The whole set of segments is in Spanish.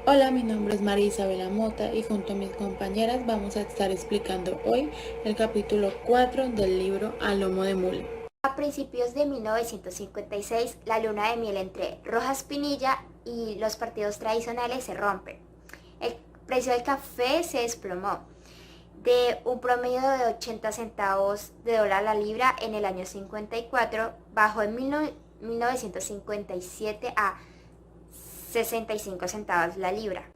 Hola, mi nombre es María Isabela Mota y junto a mis compañeras vamos a estar explicando hoy el capítulo 4 del libro A lomo de mula. A principios de 1956, la luna de miel entre Rojas Pinilla y los partidos tradicionales se rompe. El precio del café se desplomó de un promedio de 80 centavos de dólar la libra en el año 54, bajó en 1957 a 65 centavos la libra.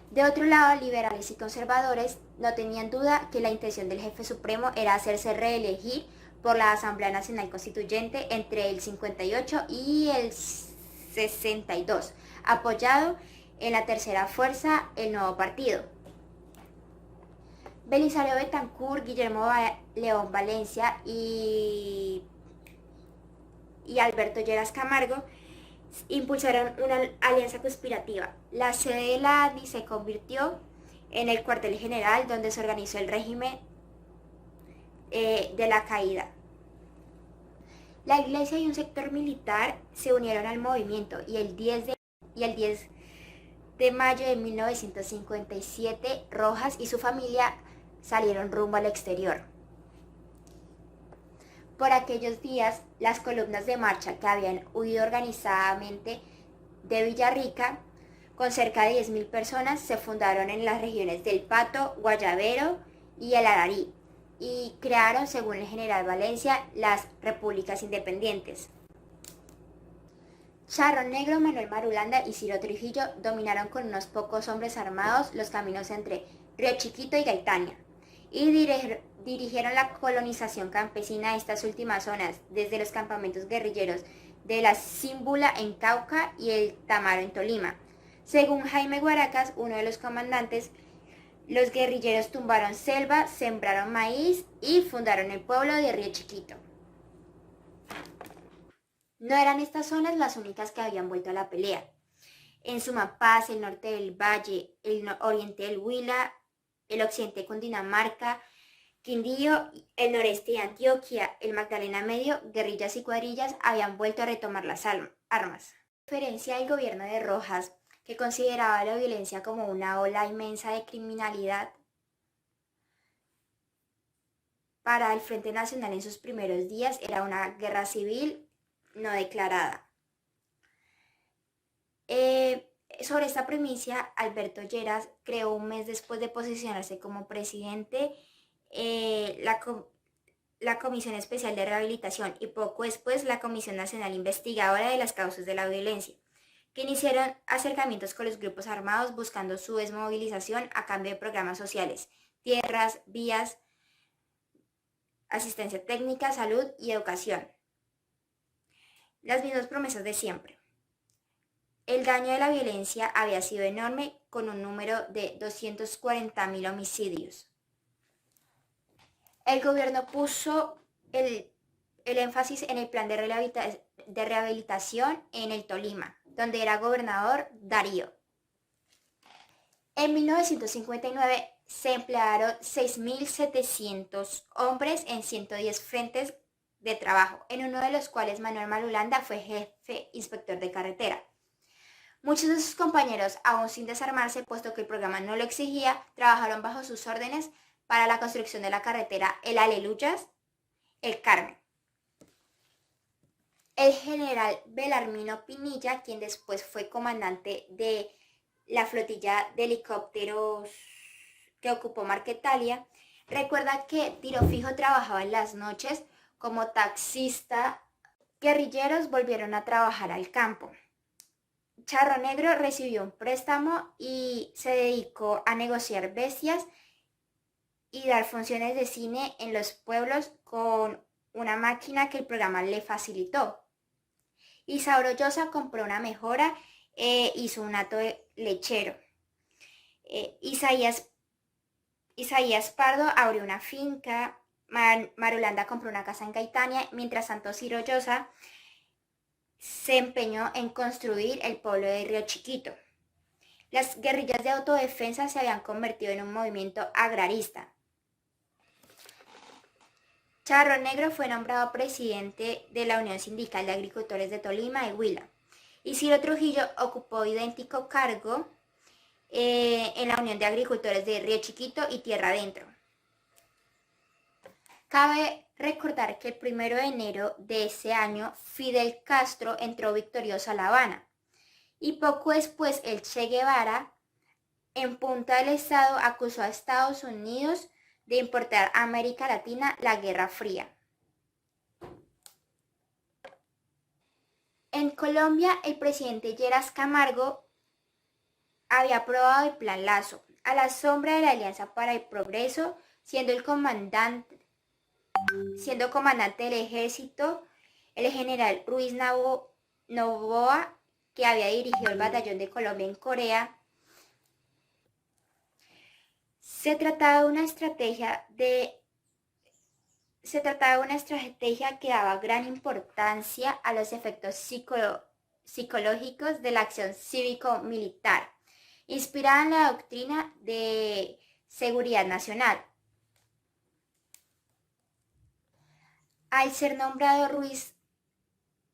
De otro lado, liberales y conservadores no tenían duda que la intención del jefe supremo era hacerse reelegir por la Asamblea Nacional Constituyente entre el 58 y el 62, apoyado en la tercera fuerza, el nuevo partido. Belisario Betancourt, Guillermo León Valencia y Alberto Lleras Camargo impulsaron una alianza conspirativa. La sede de la ADI se convirtió en el cuartel general donde se organizó el régimen de la caída. La iglesia y un sector militar se unieron al movimiento y el 10 de mayo de 1957 Rojas y su familia salieron rumbo al exterior. Por aquellos días, las columnas de marcha que habían huido organizadamente de Villarrica, con cerca de 10.000 personas, se fundaron en las regiones del Pato, Guayabero y el Ararí, y crearon, según el general Valencia, las repúblicas independientes. Charro Negro, Manuel Marulanda y Ciro Trujillo dominaron con unos pocos hombres armados los caminos entre Río Chiquito y Gaitania, y dirigieron la colonización campesina de estas últimas zonas, desde los campamentos guerrilleros de la Címbula en Cauca y el Tamaro en Tolima. Según Jaime Guaracas, uno de los comandantes, los guerrilleros tumbaron selva, sembraron maíz y fundaron el pueblo de Río Chiquito. No eran estas zonas las únicas que habían vuelto a la pelea. En Sumapaz, el norte del Valle, el oriente del Huila, el occidente de Cundinamarca, Quindío, el noreste de Antioquia, el Magdalena Medio, guerrillas y cuadrillas habían vuelto a retomar las armas. A diferencia del gobierno de Rojas, que consideraba la violencia como una ola inmensa de criminalidad, para el Frente Nacional en sus primeros días era una guerra civil no declarada. Sobre esta primicia, Alberto Lleras creó un mes después de posicionarse como presidente la Comisión Especial de Rehabilitación y poco después la Comisión Nacional Investigadora de las Causas de la Violencia, que iniciaron acercamientos con los grupos armados buscando su desmovilización a cambio de programas sociales, tierras, vías, asistencia técnica, salud y educación. Las mismas promesas de siempre. El daño de la violencia había sido enorme, con un número de 240.000 homicidios. El gobierno puso el énfasis en el plan de rehabilitación en el Tolima, donde era gobernador Darío. En 1959 se emplearon 6.700 hombres en 110 frentes de trabajo, en uno de los cuales Manuel Marulanda fue jefe inspector de carretera. Muchos de sus compañeros, aún sin desarmarse, puesto que el programa no lo exigía, trabajaron bajo sus órdenes para la construcción de la carretera El Aleluyas, El Carmen. El general Belarmino Pinilla, quien después fue comandante de la flotilla de helicópteros que ocupó Marquetalia, recuerda que Tiro Fijo trabajaba en las noches como taxista. Guerrilleros volvieron a trabajar al campo. Charro Negro recibió un préstamo y se dedicó a negociar bestias y dar funciones de cine en los pueblos con una máquina que el programa le facilitó. Isauro Llosa compró una mejora hizo un hato lechero. Isaías Pardo abrió una finca. Marulanda compró una casa en Gaitania, mientras tanto Ciro Llosa se empeñó en construir el pueblo de Río Chiquito. Las guerrillas de autodefensa se habían convertido en un movimiento agrarista. Charro Negro fue nombrado presidente de la Unión Sindical de Agricultores de Tolima y Huila Isidro Trujillo ocupó idéntico cargo en la Unión de Agricultores de Río Chiquito y Tierra Adentro. Cabe recordar que el 1 de enero de ese año Fidel Castro entró victorioso a La Habana y poco después el Che Guevara, en Punta del Estado, acusó a Estados Unidos de importar a América Latina la Guerra Fría. En Colombia, el presidente Lleras Camargo había aprobado el Plan Lazo, a la sombra de la Alianza para el Progreso, siendo comandante del ejército el general Ruiz Novoa, que había dirigido el batallón de Colombia en Corea. Se trataba de una estrategia que daba gran importancia a los efectos psicológicos de la acción cívico-militar, inspirada en la doctrina de seguridad nacional. Al ser nombrado Ruiz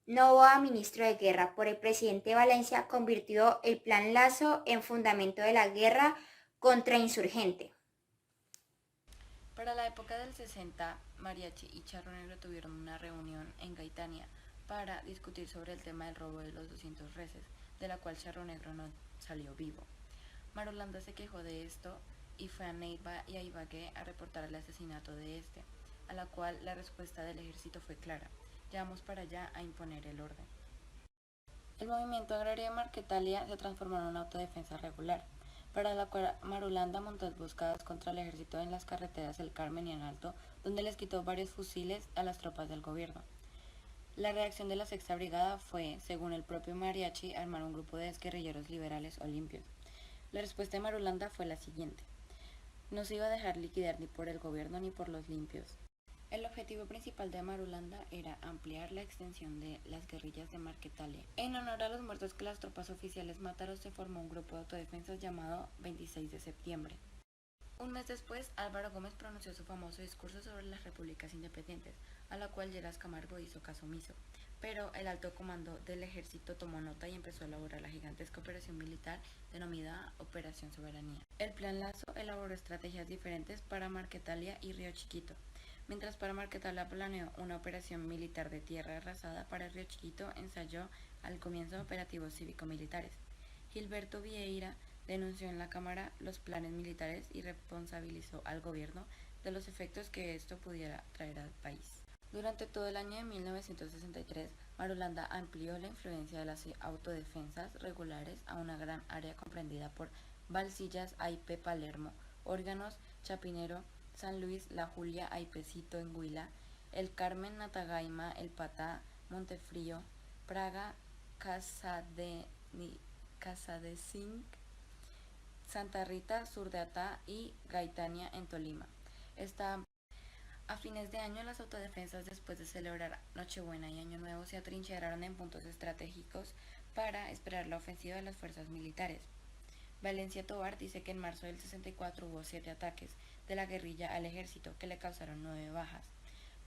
Novoa ministro de Guerra por el presidente Valencia, convirtió el Plan Lazo en fundamento de la guerra contrainsurgente. Para la época del 60, Mariachi y Charro Negro tuvieron una reunión en Gaitania para discutir sobre el tema del robo de los 200 reses, de la cual Charro Negro no salió vivo. Marulanda se quejó de esto y fue a Neiva y a Ibagué a reportar el asesinato de este, a la cual la respuesta del ejército fue clara: ya vamos para allá a imponer el orden. El movimiento agrario de Marquetalia se transformó en una autodefensa regular, para la cual Marulanda montó emboscadas contra el ejército en las carreteras El Carmen y en Alto, donde les quitó varios fusiles a las tropas del gobierno. La reacción de la Sexta Brigada fue, según el propio Mariachi, armar un grupo de exguerrilleros liberales o limpios. La respuesta de Marulanda fue la siguiente: no se iba a dejar liquidar ni por el gobierno ni por los limpios. El objetivo principal de Marulanda era ampliar la extensión de las guerrillas de Marquetalia. En honor a los muertos que las tropas oficiales mataron, se formó un grupo de autodefensas llamado 26 de septiembre. Un mes después, Álvaro Gómez pronunció su famoso discurso sobre las repúblicas independientes, a la cual Lleras Camargo hizo caso omiso. Pero el alto comando del ejército tomó nota y empezó a elaborar la gigantesca operación militar denominada Operación Soberanía. El Plan Lazo elaboró estrategias diferentes para Marquetalia y Río Chiquito. Mientras para Marquetalia planeó una operación militar de tierra arrasada, para Río Chiquito ensayó al comienzo operativos cívico-militares. Gilberto Vieira denunció en la Cámara los planes militares y responsabilizó al gobierno de los efectos que esto pudiera traer al país. Durante todo el año de 1963, Marulanda amplió la influencia de las autodefensas regulares a una gran área comprendida por Balsillas, Aipe, Palermo, Órganos, Chapinero, San Luis, La Julia, Aipecito en Huila, El Carmen, Natagaima, El Patá, Montefrío, Praga, Casadecinc, Santa Rita, Surdeatá y Gaitania en Tolima. A fines de año, las autodefensas, después de celebrar Nochebuena y Año Nuevo, se atrincheraron en puntos estratégicos para esperar la ofensiva de las fuerzas militares. Valencia Tovar dice que en marzo del 64 hubo 7 ataques de la guerrilla al ejército que le causaron 9 bajas.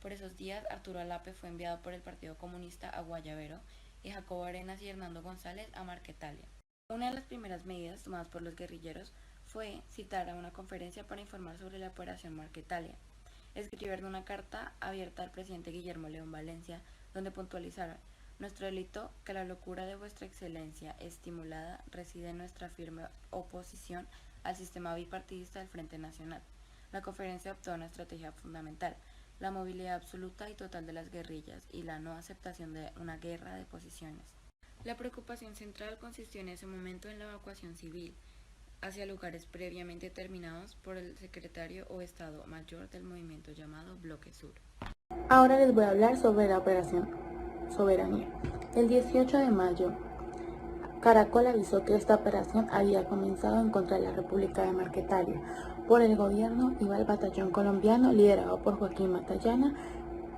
Por esos días, Arturo Alape fue enviado por el Partido Comunista a Guayabero y Jacobo Arenas y Hernando González a Marquetalia. Una de las primeras medidas tomadas por los guerrilleros fue citar a una conferencia para informar sobre la operación Marquetalia. Escribieron una carta abierta al presidente Guillermo León Valencia, donde puntualizaron: nuestro delito, que la locura de vuestra excelencia estimulada reside en nuestra firme oposición al sistema bipartidista del Frente Nacional. La conferencia optó una estrategia fundamental: la movilidad absoluta y total de las guerrillas y la no aceptación de una guerra de posiciones. La preocupación central consistió en ese momento en la evacuación civil hacia lugares previamente determinados por el secretario o Estado Mayor del movimiento llamado Bloque Sur. Ahora les voy a hablar sobre la Operación Soberanía. El 18 de mayo, Caracol avisó que esta operación había comenzado en contra de la República de Marquetalia. Por el gobierno iba el batallón colombiano liderado por Joaquín Matallana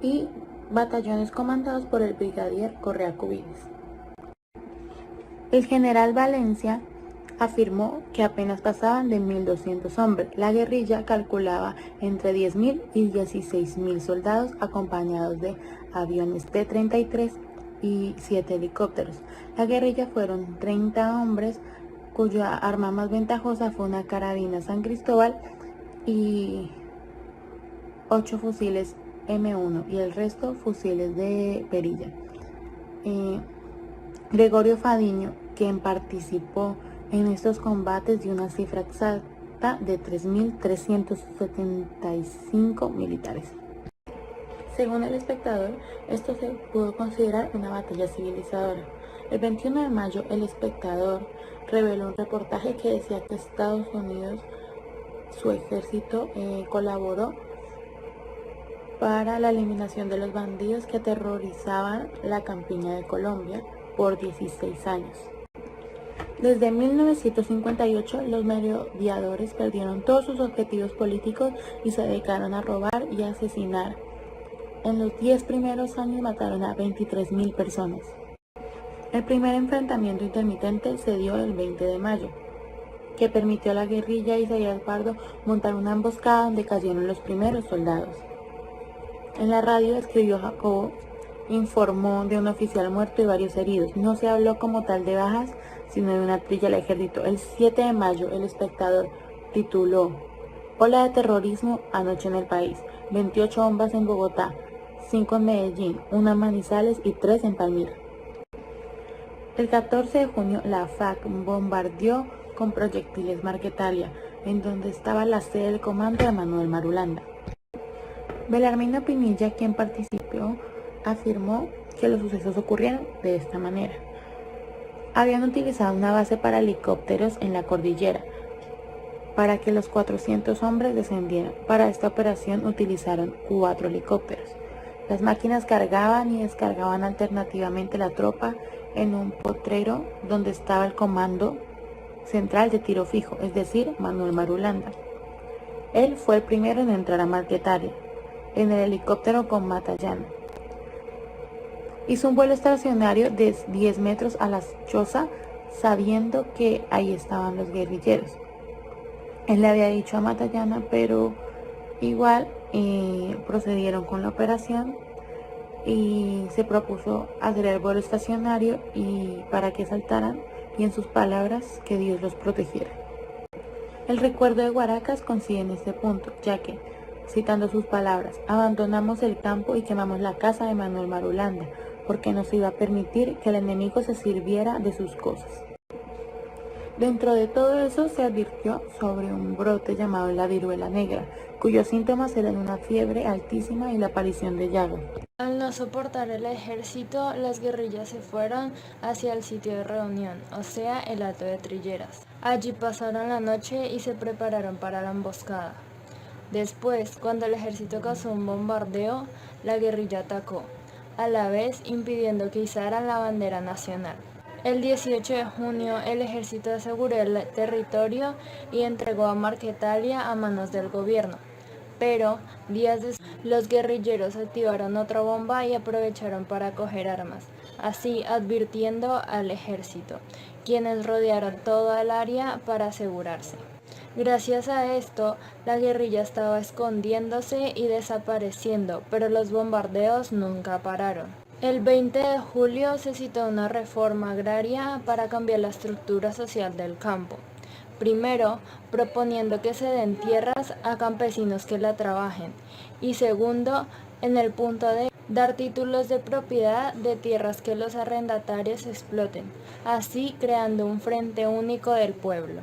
y batallones comandados por el brigadier Correa Cubides. El general Valencia afirmó que apenas pasaban de 1.200 hombres. La guerrilla calculaba entre 10.000 y 16.000 soldados acompañados de aviones T-33 y 7 helicópteros. La guerrilla fueron 30 hombres, cuya arma más ventajosa fue una carabina San Cristóbal y 8 fusiles M1 y el resto fusiles de perilla. Gregorio Fadiño, quien participó en estos combates, dio una cifra exacta de 3.375 militares. Según El Espectador, esto se pudo considerar una batalla civilizadora. El 21 de mayo, El Espectador reveló un reportaje que decía que Estados Unidos, su ejército, colaboró para la eliminación de los bandidos que aterrorizaban la campiña de Colombia por 16 años. Desde 1958, los merodeadores perdieron todos sus objetivos políticos y se dedicaron a robar y a asesinar. En los 10 primeros años mataron a 23.000 personas. El primer enfrentamiento intermitente se dio el 20 de mayo, que permitió a la guerrilla Isaías Pardo montar una emboscada donde cayeron los primeros soldados. En la radio escribió Jacobo, informó de un oficial muerto y varios heridos. No se habló como tal de bajas, sino de una trilla al ejército. El 7 de mayo, El Espectador tituló Ola de terrorismo anoche en el país. 28 bombas en Bogotá, 5 en Medellín, 1 en Manizales y 3 en Palmira. El 14 de junio, la FARC bombardeó con proyectiles Marquetalia, en donde estaba la sede del comando de Manuel Marulanda. Belarmino Pinilla, quien participó, afirmó que los sucesos ocurrieron de esta manera. Habían utilizado una base para helicópteros en la cordillera para que los 400 hombres descendieran. Para esta operación utilizaron 4 helicópteros. Las máquinas cargaban y descargaban alternativamente la tropa en un potrero donde estaba el comando central de tiro fijo, es decir, Manuel Marulanda. Él fue el primero en entrar a Marquetalia, en el helicóptero con Matallana. Hizo un vuelo estacionario de 10 metros a la choza, sabiendo que ahí estaban los guerrilleros. Él le había dicho a Matallana, pero igual procedieron con la operación y se propuso hacer el vuelo estacionario y para que saltaran, y en sus palabras, que Dios los protegiera. El recuerdo de Guaracas coincide en este punto, ya que, citando sus palabras, abandonamos el campo y quemamos la casa de Manuel Marulanda, porque no se iba a permitir que el enemigo se sirviera de sus cosas. Dentro de todo eso se advirtió sobre un brote llamado la viruela negra, cuyos síntomas eran una fiebre altísima y la aparición de llagas. Al no soportar el ejército, las guerrillas se fueron hacia el sitio de reunión, o sea, el Hato de Trilleras. Allí pasaron la noche y se prepararon para la emboscada. Después, cuando el ejército causó un bombardeo, la guerrilla atacó, a la vez impidiendo que izaran la bandera nacional. El 18 de junio, el ejército aseguró el territorio y entregó a Marquetalia a manos del gobierno. Pero, días después, los guerrilleros activaron otra bomba y aprovecharon para coger armas, así advirtiendo al ejército, quienes rodearon toda el área para asegurarse. Gracias a esto, la guerrilla estaba escondiéndose y desapareciendo, pero los bombardeos nunca pararon. El 20 de julio se citó una reforma agraria para cambiar la estructura social del campo. Primero, proponiendo que se den tierras a campesinos que la trabajen, y segundo, en el punto de dar títulos de propiedad de tierras que los arrendatarios exploten, así creando un frente único del pueblo.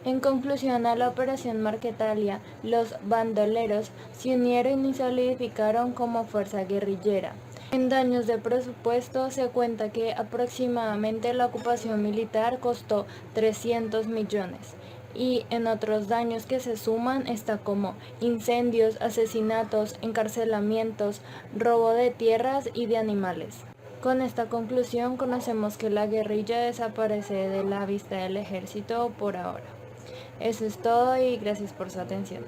En conclusión a la operación Marquetalia, los bandoleros se unieron y solidificaron como fuerza guerrillera. En daños de presupuesto se cuenta que aproximadamente la ocupación militar costó 300 millones. Y en otros daños que se suman está como incendios, asesinatos, encarcelamientos, robo de tierras y de animales. Con esta conclusión conocemos que la guerrilla desaparece de la vista del ejército por ahora. Eso es todo y gracias por su atención.